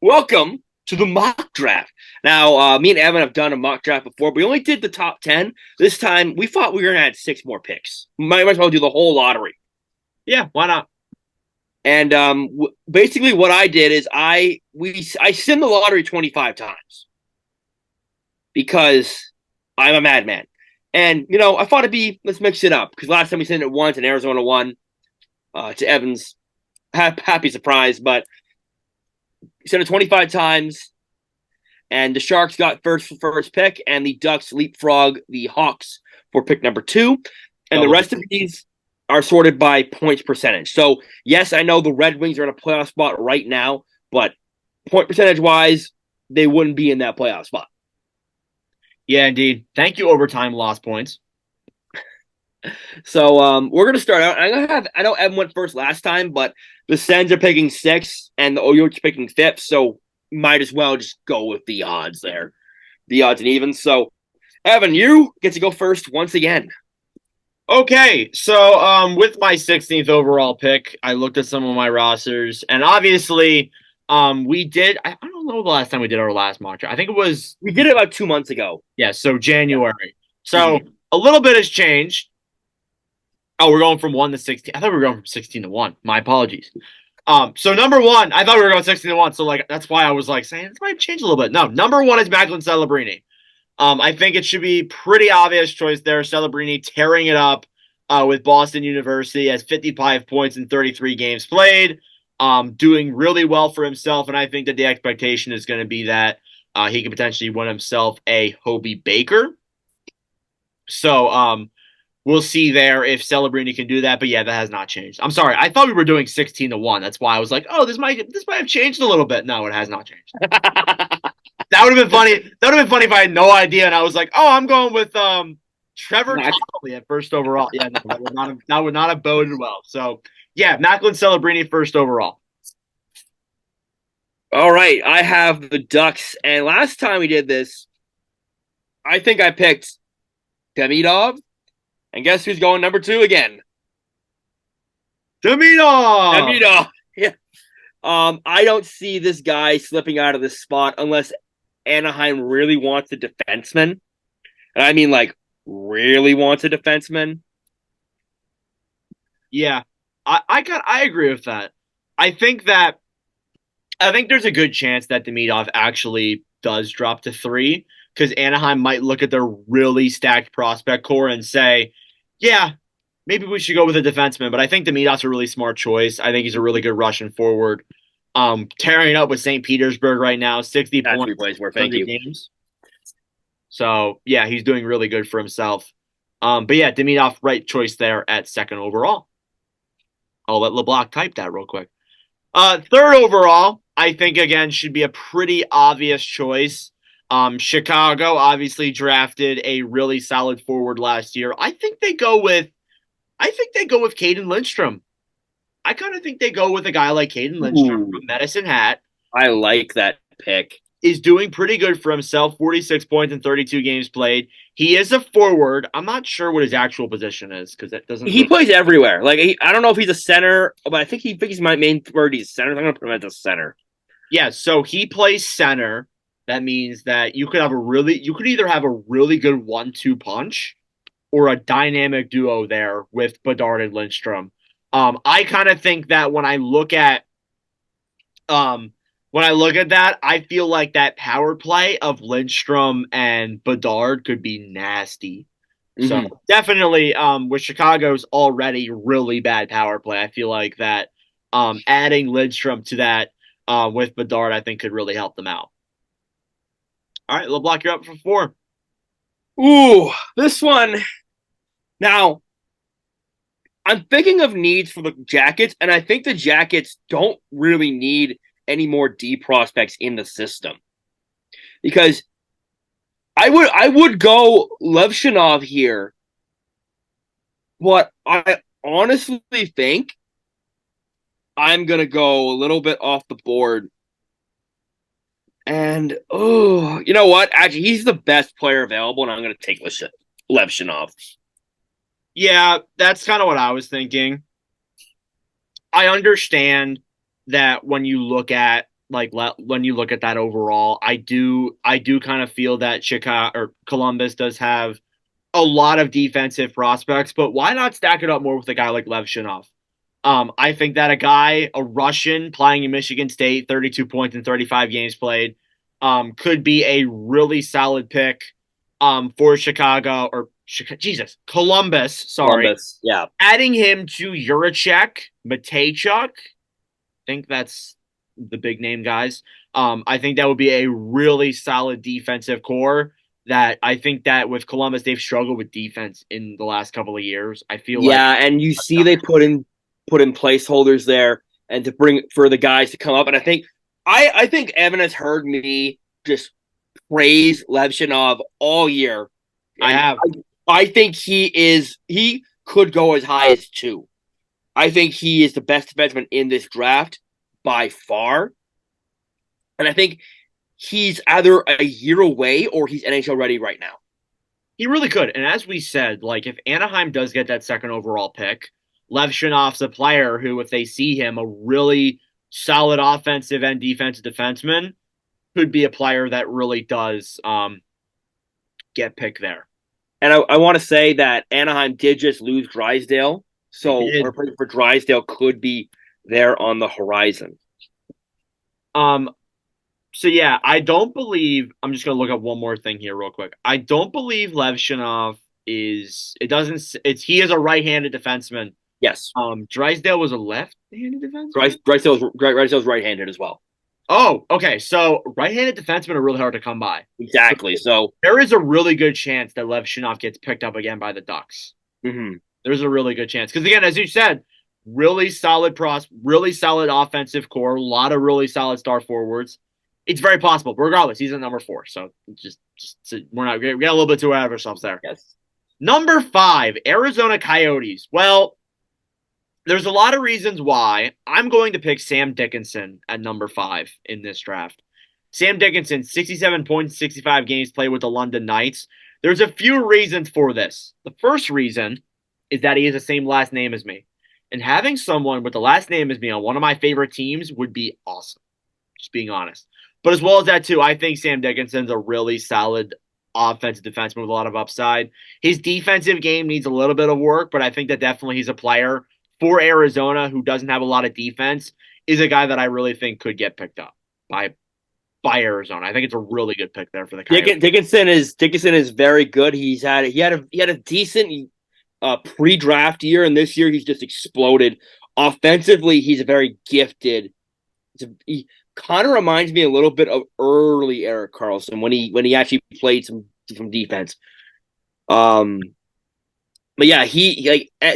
Welcome to the mock draft. Now, me and Evan have done a mock draft before, but we only did the top 10. This time, we thought we were going to add six more picks. Might as well do the whole lottery. Yeah, why not? And basically, what I did is I simmed the lottery 25 times because I'm a madman. And, I thought let's mix it up because last time we simmed it once and Arizona won to Evan's happy surprise. But we simmed it 25 times. And the Sharks got first pick, and the Ducks leapfrog the Hawks for pick number 2. And the Double. rest of these are sorted by points percentage. So, yes, I know the Red Wings are in a playoff spot right now, but point percentage wise, they wouldn't be in that playoff spot. Yeah, indeed. Thank you, overtime lost points. So we're gonna start out. I know Evan went first last time, but the Sens are picking 6th and the Oilers are picking 5th, so might as well just go with the odds there. The odds and evens. So Evan, you get to go first once again. Okay, so with my 16th overall pick, I looked at some of my rosters, and obviously, we did. I don't know the last time we did our last mock draft. I think it was We did it about 2 months ago. so January. So Mhm. a little bit has changed. Oh, we're going from 1 to 16. I thought we were going from 16 to 1. My apologies. So number one, I thought we were going 16 to 1. So that's why I was saying this might change a little bit. No, number one is Macklin Celebrini. I think it should be pretty obvious choice there. Celebrini tearing it up with Boston University, has 55 points in 33 games played, doing really well for himself. And I think that the expectation is going to be that he could potentially win himself a Hobie Baker. So we'll see there if Celebrini can do that. But yeah, that has not changed. I'm sorry. I thought we were doing 16 to 1. That's why I was like, oh, this might have changed a little bit. No, it has not changed. That would have been funny. That would have been funny if I had no idea and I was like, "Oh, I'm going with Trevor Connolly at first overall." Yeah, no, that would not have boded well. So, yeah, Macklin Celebrini first overall. All right, I have the Ducks, and last time we did this, I think I picked Demidov, and guess who's going number 2 again? Demidov. Demidov. Yeah. I don't see this guy slipping out of this spot unless Anaheim really wants a defenseman, and I mean really wants a defenseman. Yeah, I agree with that. I think that I think there's a good chance that Demidov actually does drop to 3 because Anaheim might look at their really stacked prospect core and say, "Yeah, maybe we should go with a defenseman." But I think Demidov's a really smart choice. I think he's a really good Russian forward. Tearing up with St. Petersburg right now, 60 That's points, who he plays for. Thank 100 you. games. So yeah, he's doing really good for himself. But yeah, Demidov, right choice there at second overall. I'll let LeBlanc type that real quick. Third overall, I think again should be a pretty obvious choice. Chicago obviously drafted a really solid forward last year. I think they go with Caden Lindstrom. I kind of think they go with a guy like Caden Lindstrom Ooh, from Medicine Hat. I like that pick. Is doing pretty good for himself, 46 points in 32 games played. He is a forward. I'm not sure what his actual position is because that doesn't He really. plays everywhere. I don't know if he's a center, but I think he's my main word. He's center. I'm gonna put him at the center. Yeah, so he plays center. That means that you could either have a really good 1-2 punch or a dynamic duo there with Bedard and Lindstrom. I kind of think that um when I look at that, I feel like that power play of Lindstrom and Bedard could be nasty. So Mm-hmm. definitely, with Chicago's already really bad power play, I feel like that adding Lindstrom to that with Bedard, I think could really help them out. All right, LeBlanc, you're up for 4. Ooh, this one. Now, I'm thinking of needs for the Jackets, and I think the Jackets don't really need any more D prospects in the system because I would go Levshinov here, but I honestly think I'm gonna go a little bit off the board. And you know what? Actually, he's the best player available, and I'm gonna take Levshinov. Yeah, that's kind of what I was thinking. I understand that when you look at when you look at that overall, I do kind of feel that Chicago or Columbus does have a lot of defensive prospects, but why not stack it up more with a guy like Lev Shinov? I think that a Russian playing in Michigan State, 32 points in 35 games played, could be a really solid pick for Chicago or Jesus, Columbus, sorry. Columbus. Yeah. Adding him to Juracek, Matejchuk, think that's the big name guys. I think that would be a really solid defensive core. That I think that with Columbus, they've struggled with defense in the last couple of years. I feel like Yeah, and you see they put in placeholders there and to bring for the guys to come up. And I think Evan has heard me just praise Levshinov all year. I And have. I think he could go as high as 2. I think he is the best defenseman in this draft by far. And I think he's either a year away or he's NHL ready right now. He really could. And as we said, like if Anaheim does get that second overall pick, Lev Shinov's a player who, if they see him, a really solid offensive and defensive defenseman, could be a player that really does get picked there. And I want to say that Anaheim did just lose Drysdale. They So did. we're pretty for Drysdale could be there on the horizon. Um, So yeah, I don't believe. I'm just gonna look up one more thing here real quick. I don't believe Levshinov is. It doesn't. It's he is a right-handed defenseman. Yes. Drysdale was a left-handed defenseman. Drysdale's right-handed as well. Oh, okay. So right-handed defensemen are really hard to come by. Exactly. So There is a really good chance that Levshinov gets picked up again by the Ducks. mhm. There's a really good chance because again, as you said, really solid offensive core, a lot of really solid star forwards. It's very possible. But regardless, he's at number 4. So we're not we got a little bit too ahead of ourselves there. Yes. Number 5, Arizona Coyotes. Well, there's a lot of reasons why. I'm going to pick Sam Dickinson at number 5 in this draft. Sam Dickinson, 67 points, 65 games played with the London Knights. There's a few reasons for this. The first reason is that he has the same last name as me. And having someone with the last name as me on one of my favorite teams would be awesome. Just being honest. But as well as that, too, I think Sam Dickinson's a really solid offensive defenseman with a lot of upside. His defensive game needs a little bit of work, but I think that definitely he's a player for Arizona who doesn't have a lot of defense, is a guy that I really think could get picked up by Arizona. I think it's a really good pick there for the Coyotes. Dickinson is very good. He had a decent pre-draft year, and this year he's just exploded. Offensively, he's a very gifted. He kind of reminds me a little bit of early Erik Karlsson when he actually played some defense. But yeah,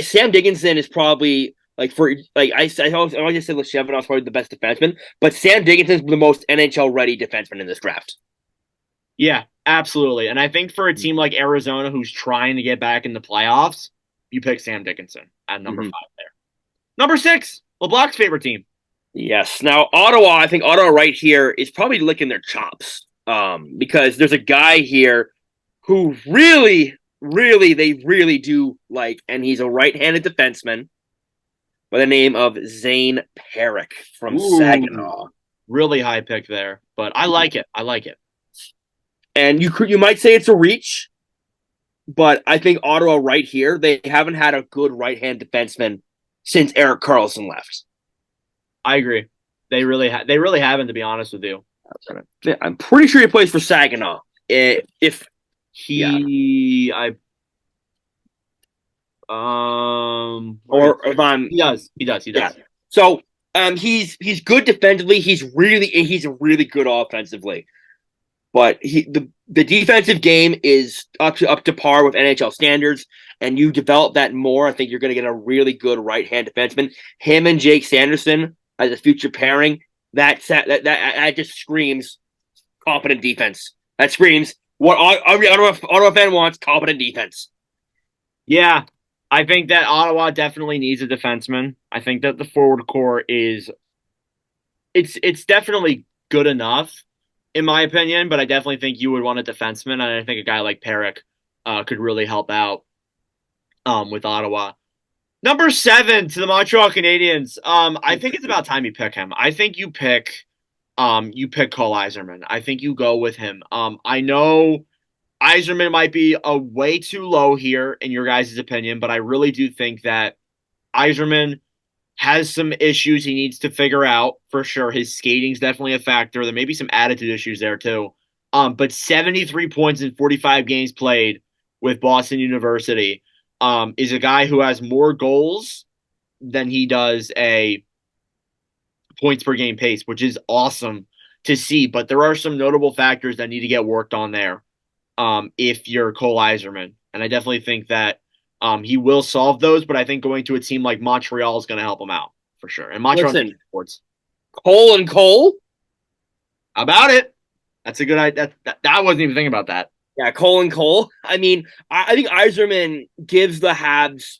Sam Dickinson is probably I always just said Leshevinov's probably the best defenseman, but Sam Dickinson's the most NHL ready defenseman in this draft. Yeah, absolutely. And I think for a team like Arizona who's trying to get back in the playoffs, you pick Sam Dickinson at number 5 there. Number 6, LeBlanc's favorite team. Yes. Now Ottawa, I think Ottawa right here is probably licking their chops because there's a guy here who really they really do like, and he's a right-handed defenseman by the name of Zane Parik from Saginaw. Really high pick there, but I like it. And you might say it's a reach, but I think Ottawa right here, they haven't had a good right-hand defenseman since Erik Karlsson left. I agree. They really haven't, to be honest with you. I'm pretty sure he plays for Saginaw. If he, yeah. or if I'm he does. Yeah. So he's good defensively. He's a really good offensively. But the defensive game is up to par with NHL standards, and you develop that more. I think you're going to get a really good right hand defenseman. Him and Jake Sanderson as a future pairing. That just screams competent defense. That screams what every Ottawa fan wants: competent defense. Yeah, I think that Ottawa definitely needs a defenseman. I think that the forward core it's definitely good enough, in my opinion, but I definitely think you would want a defenseman, and I think a guy like Parik could really help out with Ottawa. Number 7 to the Montreal Canadiens. I think it's about time you pick him. I think you pick you pick Cole Iserman. I think you go with him. I know Iserman might be a way too low here in your guys' opinion, but I really do think that Iserman has some issues he needs to figure out for sure. His skating's definitely a factor. There may be some attitude issues there too. But 73 points in 45 games played with Boston University is a guy who has more goals than he does a points per game pace, which is awesome to see. But there are some notable factors that need to get worked on there if you're Cole Iserman. And I definitely think that he will solve those, but I think going to a team like Montreal is going to help him out for sure. And Montreal Listen, sports. Cole and Cole. How about it? That's a good idea. I wasn't even thinking about that. Yeah, Cole and Cole. I mean, I think Iserman gives the Habs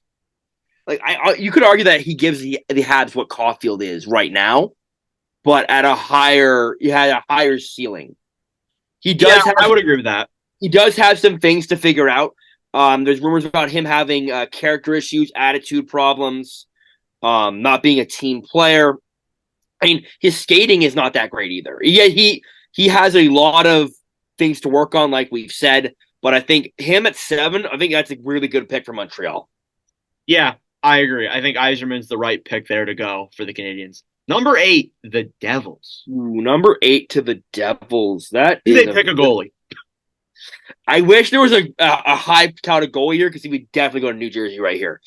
you could argue that he gives the Habs what Caulfield is right now, but at he had a higher ceiling. He does I would agree with that. He does have some things to figure out. There's rumors about him having character issues, attitude problems, not being a team player. I mean, his skating is not that great either. Yeah, he has a lot of things to work on, like we've said. But I think him at 7, I think that's a really good pick for Montreal. Yeah, I agree. I think Iserman's the right pick there to go for the Canadiens. Number 8, the Devils. Ooh, number 8 to the Devils. That is they pick a goalie. I wish there was a high touted goalie here because he would definitely go to New Jersey right here.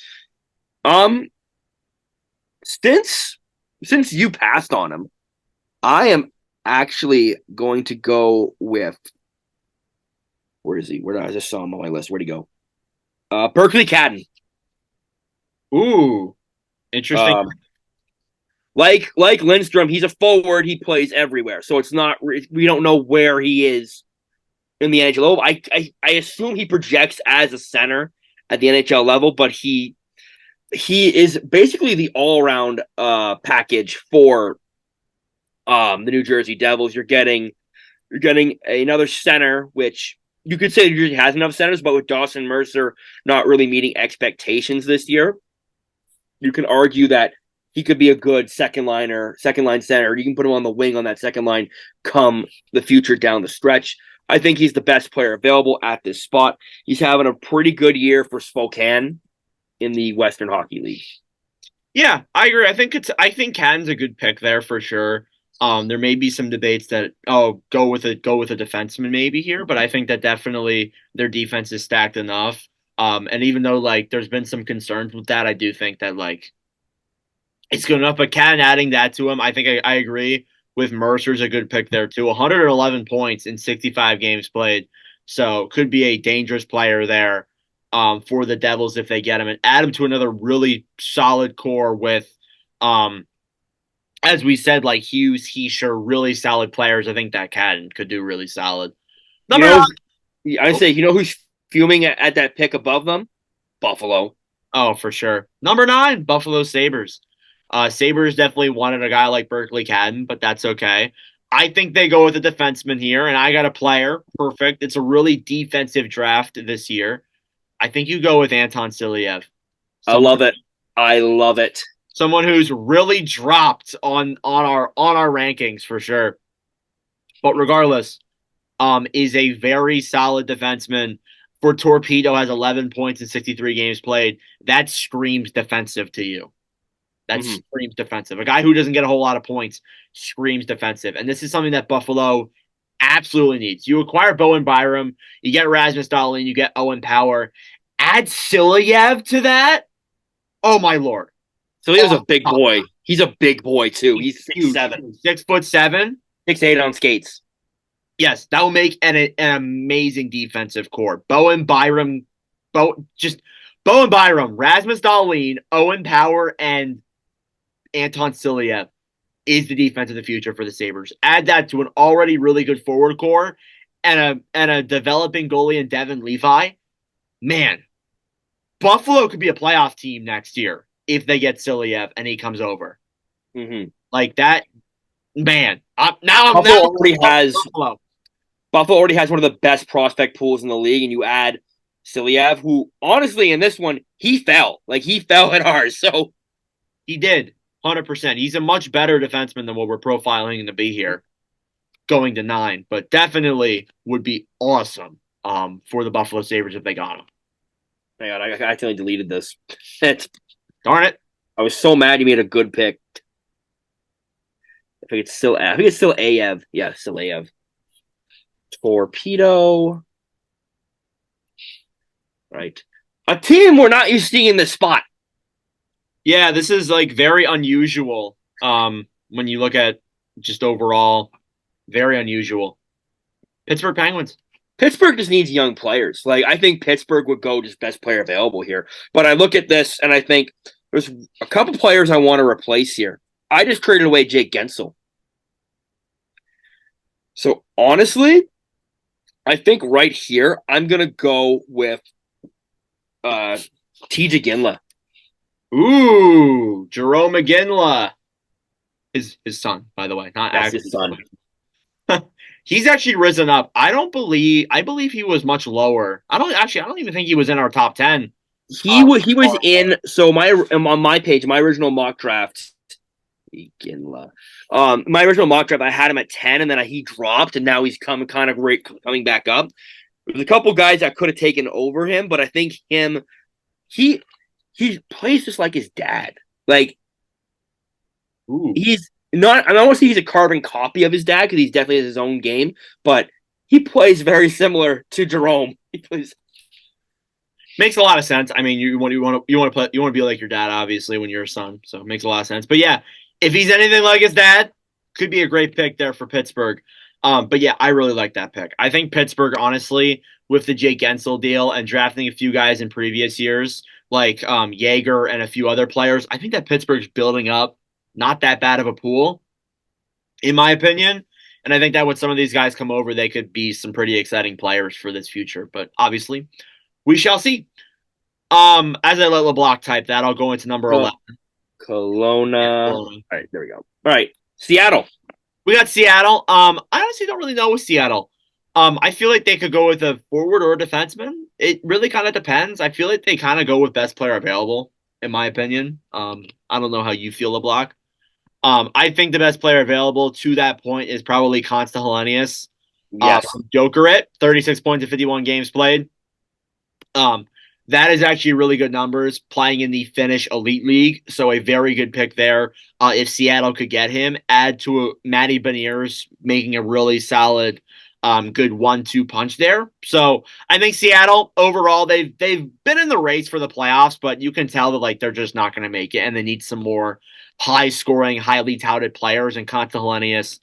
Since you passed on him, I am actually going to go with. Where is he? I just saw him on my list. Where'd he go? Berkeley Cadden. Ooh, interesting. Like Lindstrom, he's a forward. He plays everywhere, so it's not. We don't know where he is in the NHL. I assume he projects as a center at the NHL level, but he is basically the all around package for the New Jersey Devils. You're getting another center, which you could say New Jersey has enough centers, but with Dawson Mercer not really meeting expectations this year, you can argue that he could be a good second line center. You can put him on the wing on that second line come the future down the stretch. I think he's the best player available at this spot. He's having a pretty good year for Spokane in the Western Hockey League. Yeah, I agree. I think Cadden's a good pick there for sure. There may be some debates that go with a defenseman maybe here, but I think that definitely their defense is stacked enough. And even though like there's been some concerns with that, I do think that like it's good enough. But Cadden adding that to him, I think I agree with Mercer's a good pick there too. 111 points in 65 games played, so could be a dangerous player there for the Devils if they get him and add him to another really solid core with as we said, like Hughes, Heischer, really solid players. I think that Cadden could do really solid. I say, who's fuming at that pick above them? Buffalo. Oh, for sure. Number 9, Buffalo Sabres. Sabres definitely wanted a guy like Berkeley Cadden, but that's okay. I think they go with a defenseman here, and I got a player. Perfect. It's a really defensive draft this year. I think you go with Anton Silyev. I love it. Someone who's really dropped on our rankings for sure. But regardless, is a very solid defenseman. For Torpedo has 11 points in 63 games played. That screams defensive to you. That screams defensive. A guy who doesn't get a whole lot of points screams defensive. And this is something that Buffalo absolutely needs. You acquire Bowen Byram, you get Rasmus Dahlin, you get Owen Power. Add Silyev to that? Oh, my Lord. Silyev's a big boy. He's a big boy, too. He's 6'7". 6'7"? 6'8" on skates. Yes, that will make an amazing defensive core. Bowen Byram, Rasmus Dahlin, Owen Power, and Anton Silyev is the defense of the future for the Sabres. Add that to an already really good forward core and a developing goalie in Devin Levi. Man, Buffalo could be a playoff team next year if they get Silyev and he comes over. Mm-hmm. Like that, man. Buffalo already has one of the best prospect pools in the league, and you add Silyev, who honestly in this one he fell at ours. So he did 100%. He's a much better defenseman than what we're profiling him to be here. going to 9, but definitely would be awesome for the Buffalo Sabres if they got him. Hang on, I accidentally deleted this. It's, Darn it. I was so mad you made a good pick. I think it's still Aev. Yeah, still Aev. Torpedo. Right. A team we're not used to seeing in this spot. Yeah, this is like very unusual when you look at just overall, very unusual. Pittsburgh Penguins. Pittsburgh just needs young players. Like, I think Pittsburgh would go just best player available here. But I look at this and I think there's a couple players I want to replace here. I just traded away Jake Gensel. So honestly, I think right here I'm gonna go with TJ Ginla. Ooh, Jerome McGinley. His son, by the way, not That's actually. his son. He's actually risen up. I believe he was much lower. I don't even think he was in our top 10. He was in so my on my page, my original mock draft. Ginla. My original mock draft, I had him at 10, and then he dropped, and now he's coming back up. There's a couple guys that could have taken over him, but I think he plays just like his dad. Like Ooh. he's not. I don't want to say he's a carbon copy of his dad because he's definitely has his own game, but he plays very similar to Jerome. He plays. Makes a lot of sense. I mean, you want to be like your dad, obviously, when you're a son. So it makes a lot of sense. But yeah, if he's anything like his dad, could be a great pick there for Pittsburgh. But yeah, I really like that pick. I think Pittsburgh, honestly, with the Jake Gensel deal and drafting a few guys in previous years, like Jaeger and a few other players, I think that Pittsburgh's building up not that bad of a pool, in my opinion. And I think that with some of these guys come over, they could be some pretty exciting players for this future. But obviously, we shall see. As I let LeBlanc type that, I'll go into number 11. Kelowna. Kelowna. All right, there we go. All right, Seattle. We got Seattle. I honestly don't really know with Seattle. I feel like they could go with a forward or a defenseman. It really kind of depends. I feel like they kind of go with best player available, in my opinion. I don't know how you feel, LeBlanc. I think the best player available to that point is probably Consta Helenius. Yes. From Jokerit, 36 points in 51 games played. That is actually really good numbers playing in the Finnish Elite League. So a very good pick there. If Seattle could get him, add to Matty Beniers making a really solid, good 1-2 punch there. So I think Seattle overall they've been in the race for the playoffs, but you can tell that like they're just not going to make it, and they need some more high scoring, highly touted players. And Conta Helenius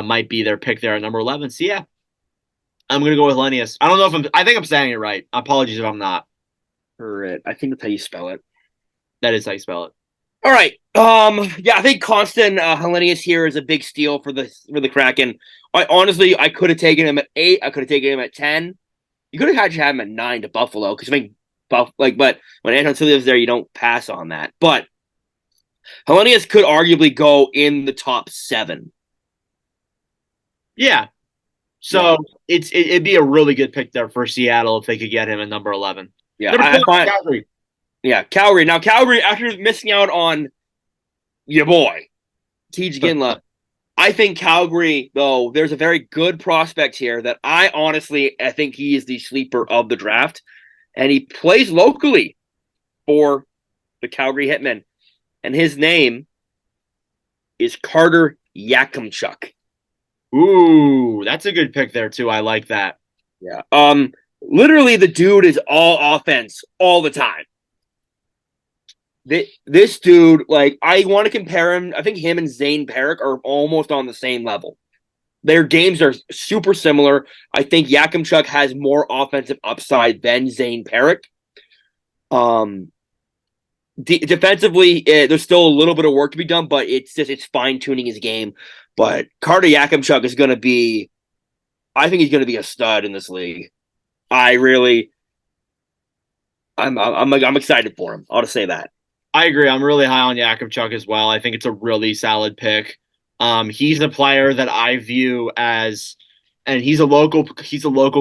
might be their pick there at number 11. So yeah, I'm going to go with Helenius. I don't know if I think I'm saying it right. Apologies if I'm not. Correct. I think that's how you spell it. That is how you spell it. All right. Yeah, I think Constant Helenius here is a big steal for the Kraken. I could have taken him at 8. I could have taken him at 10. You could have had him at 9 to Buffalo because I think but when Anton Silva is there, you don't pass on that. But Helenius could arguably go in the top 7. Yeah. So it'd be a really good pick there for Seattle if they could get him at number 11. Yeah, Calgary. Yeah, Calgary. Now, Calgary, after missing out on your boy, TJ Ginla, I think Calgary, though, there's a very good prospect here that I think he is the sleeper of the draft. And he plays locally for the Calgary Hitmen. And his name is Carter Yakimchuk. Ooh, that's a good pick there, too. I like that. Yeah. Literally, the dude is all offense all the time. This dude, like, I want to compare him. I think him and Zane Perrick are almost on the same level. Their games are super similar. I think Yakimchuk has more offensive upside than Zane Perrick. Defensively, there's still a little bit of work to be done, but it's fine tuning his game. But Carter Yakimchuk is going to be, I think he's going to be a stud in this league. I'm excited for him. I'll just say that. I agree. I'm really high on Yakimchuk as well. I think it's a really solid pick. He's a player that I view as, and he's a local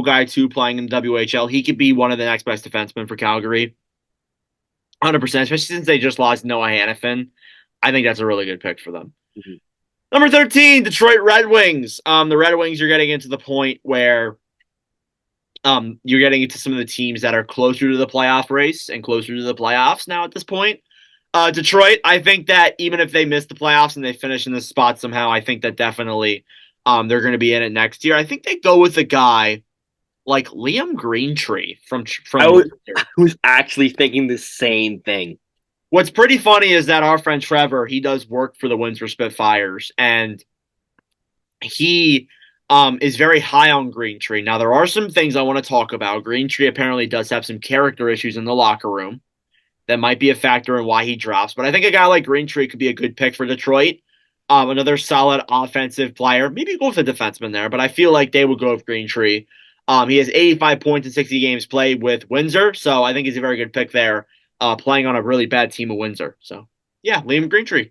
guy too, playing in the WHL. He could be one of the next best defensemen for Calgary. 100%, especially since they just lost Noah Hannafin. I think that's a really good pick for them. Mm-hmm. Number 13, Detroit Red Wings. The Red Wings are getting into the point where you're getting into some of the teams that are closer to the playoff race and closer to the playoffs now at this point. Detroit, I think that even if they miss the playoffs and they finish in this spot somehow, I think that definitely they're going to be in it next year. I think they go with a guy like Liam Greentree I from was, Worcester. I was actually thinking the same thing. What's pretty funny is that our friend Trevor, he does work for the Windsor Spitfires, and he is very high on Greentree. Now, there are some things I want to talk about. Greentree apparently does have some character issues in the locker room that might be a factor in why he drops. But I think a guy like Greentree could be a good pick for Detroit. Another solid offensive player. Maybe go with a defenseman there, but I feel like they would go with Greentree. He has 85 points in 60 games played with Windsor, so I think he's a very good pick there, playing on a really bad team of Windsor. So, yeah, Liam Greentree.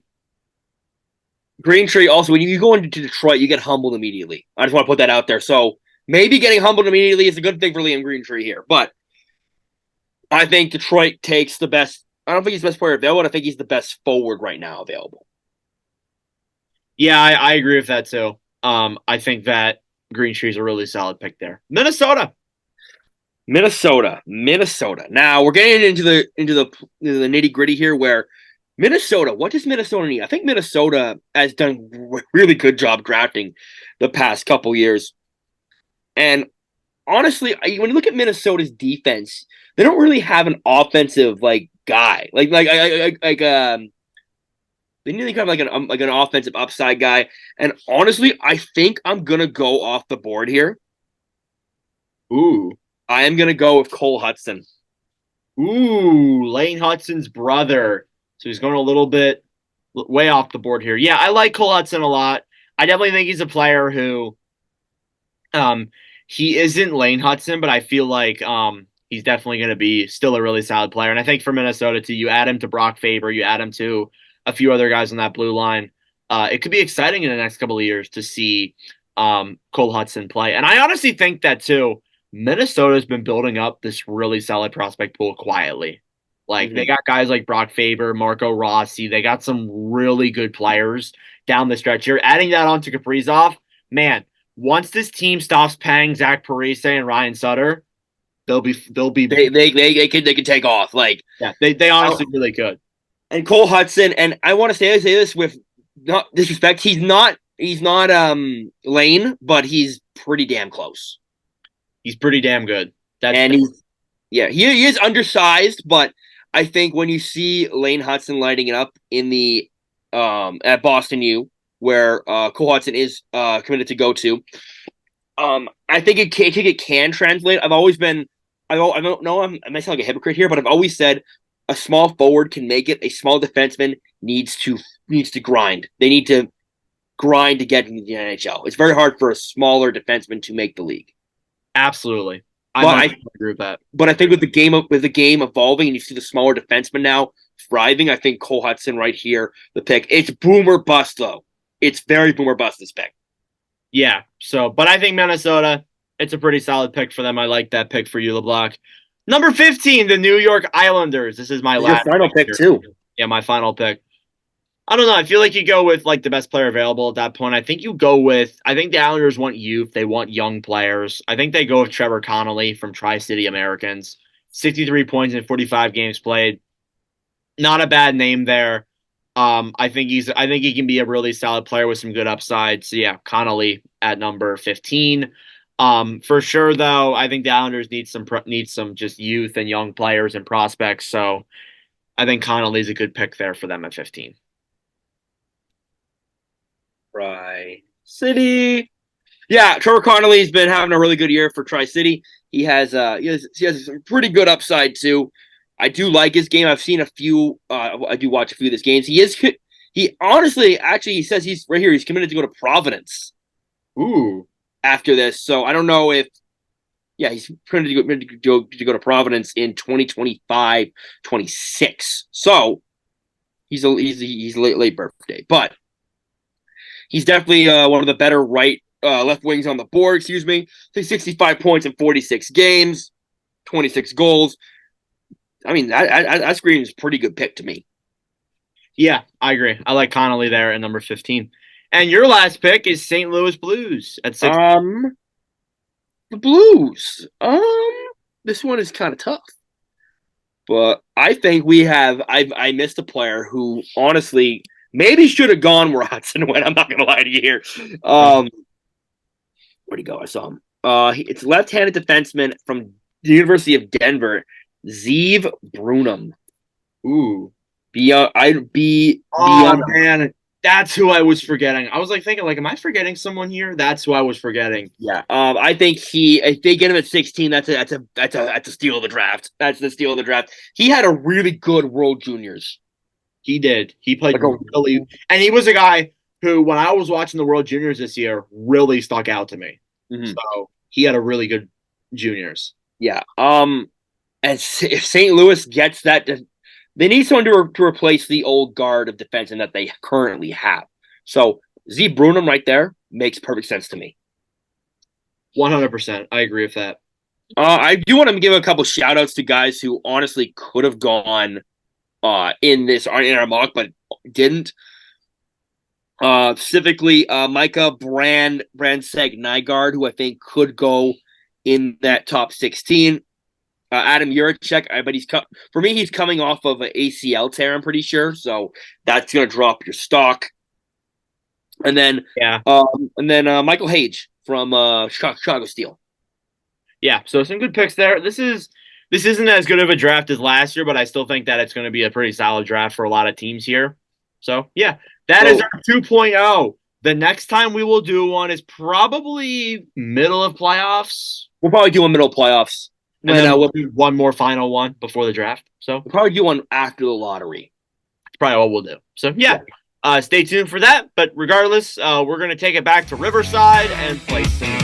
Greentree also, when you go into Detroit, you get humbled immediately. I just want to put that out there. So maybe getting humbled immediately is a good thing for Liam Greentree here. But I think Detroit takes the best. I don't think he's the best player available. I think he's the best forward right now available. Yeah, I agree with that too. I think that Greentree is a really solid pick there. Minnesota. Minnesota. Now we're getting into the nitty gritty here. Where Minnesota? What does Minnesota need? I think Minnesota has done a really good job drafting the past couple years. And honestly, when you look at Minnesota's defense, they don't really have an offensive like guy. They need to have like an offensive upside guy. And honestly, I think I'm gonna go off the board here. Ooh. I am gonna go with Cole Hudson. Ooh, Lane Hudson's brother. So he's going a little bit way off the board here. Yeah, I like Cole Hudson a lot. I definitely think he's a player who um he isn't Lane Hudson, but I feel like he's definitely going to be still a really solid player. And I think for Minnesota too, you add him to Brock Faber, you add him to a few other guys on that blue line. It could be exciting in the next couple of years to see Cole Hudson play. And I honestly think that too. Minnesota's been building up this really solid prospect pool quietly. Like they Mm-hmm. got guys like Brock Faber, Marco Rossi. They got some really good players down the stretch here. Adding that on to Kaprizov, man, once this team stops paying Zach Parise and Ryan Sutter, they'll be They can take off like yeah, they honestly really could. and Cole Hudson. And I want to say this with not disrespect. He's not Lane, but he's pretty damn close. He's pretty damn good. That's And he is undersized, but I think when you see Lane Hudson lighting it up in the at Boston U, where Cole Hudson is committed to go to, I think it can translate. I don't know, I might sound like a hypocrite here, but I've always said a small forward can make it. A small defenseman needs to grind. They need to grind to get into the NHL. It's very hard for a smaller defenseman to make the league. absolutely. I But might I agree with that. but I think with the game evolving and you see the smaller defenseman now thriving, I think Cole Hudson right here, the pick. It's boomer bust though. It's very boomer bust this pick. Yeah. So, but I think Minnesota, it's a pretty solid pick for them. I like that pick for you, LeBlanc. Number 15, the New York Islanders. This is my It's your last final pick here. too. Yeah, my final pick. I don't know. I feel like you go with like the best player available at that point. I think you go with. I think the Islanders want youth. They want young players. I think they go with Trevor Connolly from Tri City Americans. 63 points in 45 games played. Not a bad name there. I think he's. I think he can be a really solid player with some good upside. So yeah, Connolly at number 15. For sure though, I think the Islanders need some just youth and young players and prospects. So I think Connolly's a good pick there for them at 15. Tri City. Yeah, Trevor Connolly's been having a really good year for Tri City. He has some pretty good upside too. I do like his game. I've seen a few. I do watch a few of his games. He honestly actually he says he's right here. He's committed to go to Providence Ooh. after this. So I don't know if he's committed to go to Providence in 2025, 26. So he's late birthday, but he's definitely one of the better left wings on the board. Excuse me. 65 points in 46 games, 26 goals. I mean, that screen is a pretty good pick to me. Yeah, I agree. I like Connolly there at number 15. And your last pick is St. Louis Blues at 6. The Blues. This one is kind of tough, but I think we have. I missed a player who honestly maybe should have gone where Hudson went. I'm not gonna lie to you here. Where'd he go? I saw him. It's left-handed defenseman from the University of Denver, Zeev Brunum. Ooh. I'd be Oh beyond. man, that's who I was forgetting. I was like thinking, like, am I forgetting someone here? That's who I was forgetting. Yeah. I think if they get him at 16, that's a steal of the draft. That's the steal of the draft. He had a really good World Juniors. He did. He played Like a, really, and he was a guy who, when I was watching the World Juniors this year, really stuck out to me. Mhm. So he had a really good juniors. Yeah. If St. Louis gets that, they need someone to replace the old guard of defensemen that they currently have. So Z Brunum right there makes perfect sense to me. 100%. I agree with that. I do want to give a couple shout outs to guys who honestly could have gone in our mock but didn't. Specifically, Micah Brandseg Nygaard, who I think could go in that top 16. Adam Juracek, but for me, he's coming off of an ACL tear, I'm pretty sure. So that's going to drop your stock. And then, Yeah. Michael Hage from Chicago Steel. Yeah. So some good picks there. This isn't as good of a draft as last year, but I still think that it's going to be a pretty solid draft for a lot of teams here. So yeah, that is our 2.0. The next time we will do one is probably middle of playoffs. We'll probably do a middle playoffs. And then we'll do one more final one before the draft. So we'll probably do one after the lottery. That's probably what we'll do. So yeah. Stay tuned for that. But regardless, we're going to take it back to Riverside and play some